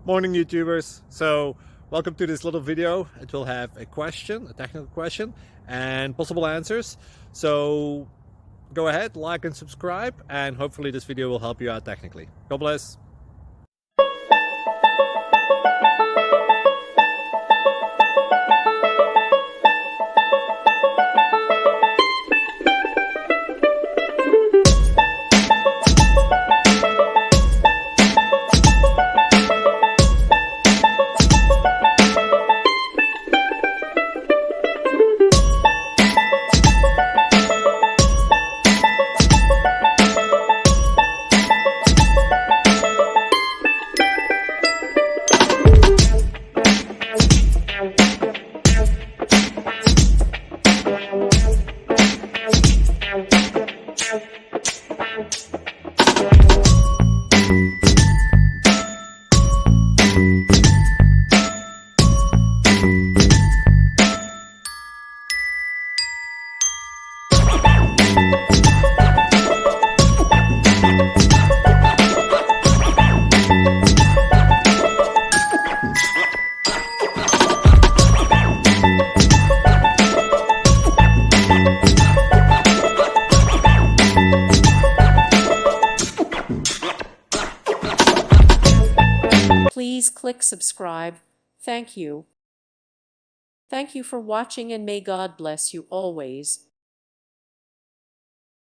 Morning YouTubers. So welcome to this little video. It will have a question, a technical question, and possible answers. So go ahead, like and subscribe, and hopefully this video will help you out technically. God bless. Please click subscribe. Thank you. Thank you for watching, and may God bless you always.